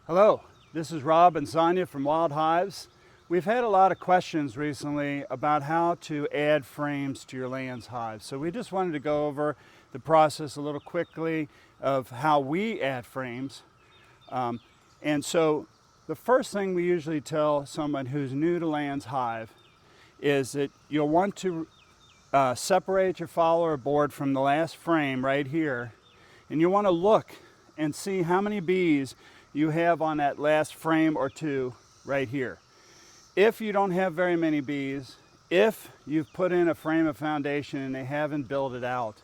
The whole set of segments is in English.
Hello, this is Rob and Sonia from Wild Hives. We've had a lot of questions recently about how to add frames to your Layens hives. So we just wanted to go over the process a little quickly of how we add frames. And so the first thing we usually tell someone who's new to Layens hive is that you'll want to separate your follower board from the last frame right here. And you want to look and see how many bees you have on that last frame or two right here. If you don't have very many bees, if you've put in a frame of foundation and they haven't built it out,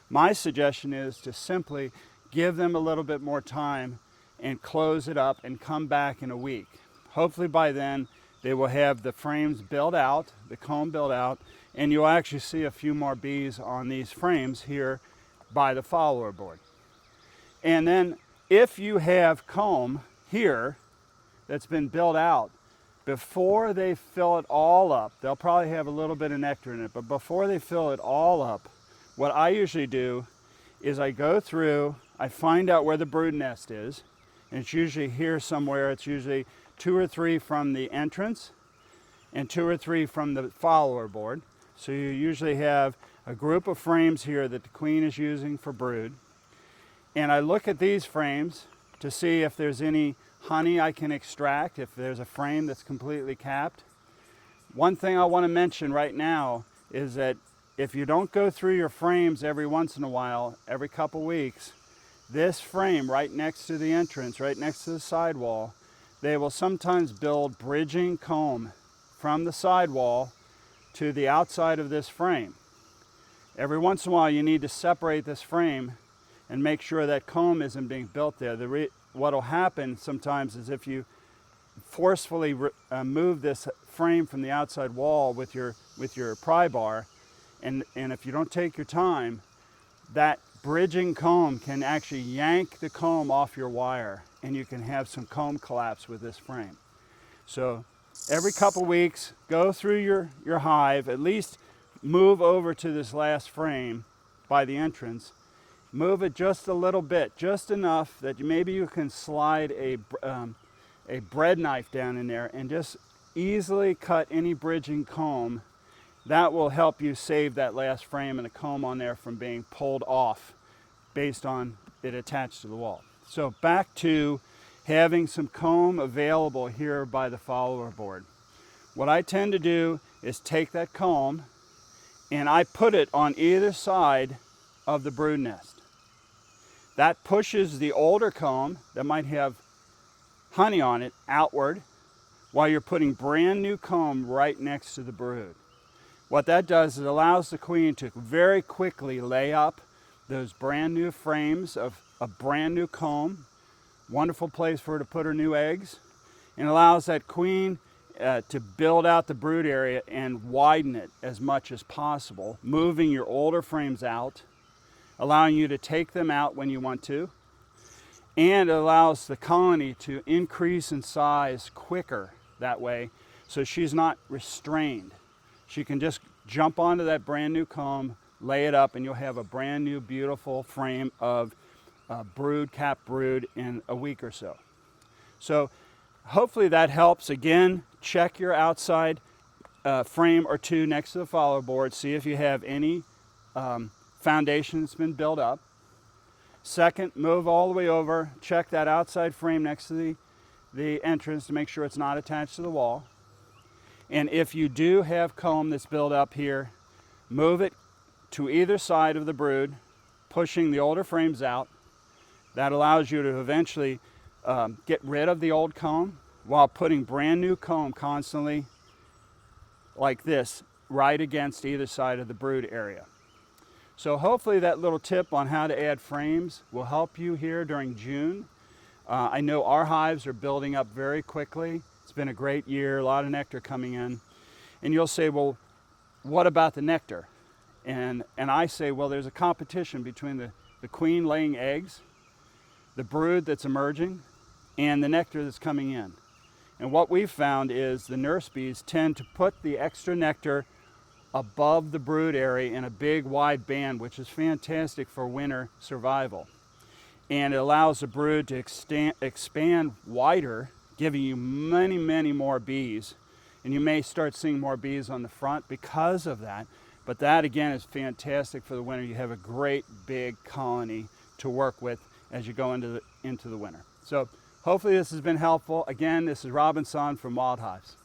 my suggestion is to simply give them a little bit more time and close it up and come back in a week. Hopefully by then they will have the frames built out, the comb built out, and you'll actually see a few more bees on these frames here by the follower board. And then if you have comb here that's been built out, before they fill it all up, they'll probably have a little bit of nectar in it, but before they fill it all up, what I usually do is I go through, I find out where the brood nest is, and it's usually here somewhere. It's usually 2 or 3 from the entrance and 2 or 3 from the follower board. So you usually have a group of frames here that the queen is using for brood. And I look at these frames to see if there's any honey I can extract, if there's a frame that's completely capped. One thing I want to mention right now is that if you don't go through your frames every once in a while, every couple weeks, this frame right next to the entrance, right next to the sidewall, they will sometimes build bridging comb from the sidewall to the outside of this frame. Every once in a while you need to separate this frame and make sure that comb isn't being built there. What will happen sometimes is if you forcefully move this frame from the outside wall with your pry bar, and if you don't take your time, that bridging comb can actually yank the comb off your wire, and you can have some comb collapse with this frame. So every couple weeks, go through your hive, at least move over to this last frame by the entrance. Move it just a little bit, just enough that maybe you can slide a bread knife down in there and just easily cut any bridging comb. That will help you save that last frame and the comb on there from being pulled off based on it attached to the wall. So back to having some comb available here by the follower board. What I tend to do is take that comb and I put it on either side of the brood nest. That pushes the older comb that might have honey on it outward while you're putting brand new comb right next to the brood. What that does is it allows the queen to very quickly lay up those brand new frames of a brand new comb. Wonderful place for her to put her new eggs, and allows that queen to build out the brood area and widen it as much as possible, moving your older frames out, allowing you to take them out when you want to, and it allows the colony to increase in size quicker that way, so she's not restrained. She can just jump onto that brand new comb, lay it up, and you'll have a brand new beautiful frame of brood, capped brood in a week or so. So hopefully that helps. Again, check your outside frame or two next to the follower board, see if you have any foundation that's been built up. Second, move all the way over, check that outside frame next to the entrance to make sure it's not attached to the wall. And if you do have comb that's built up here, move it to either side of the brood, pushing the older frames out. That allows you to eventually get rid of the old comb while putting brand new comb constantly like this right against either side of the brood area. So hopefully that little tip on how to add frames will help you here during June. I know our hives are building up very quickly. It's been a great year, a lot of nectar coming in. And you'll say, well, what about the nectar? And I say, well, there's a competition between the queen laying eggs, the brood that's emerging, and the nectar that's coming in. And what we've found is the nurse bees tend to put the extra nectar above the brood area in a big wide band, which is fantastic for winter survival. and it allows the brood to expand wider, giving you many, many more bees. And you may start seeing more bees on the front because of that. But that, again, is fantastic for the winter. You have a great big colony to work with as you go into the winter. So hopefully this has been helpful. Again, this is Rob and Son from Wild Hives.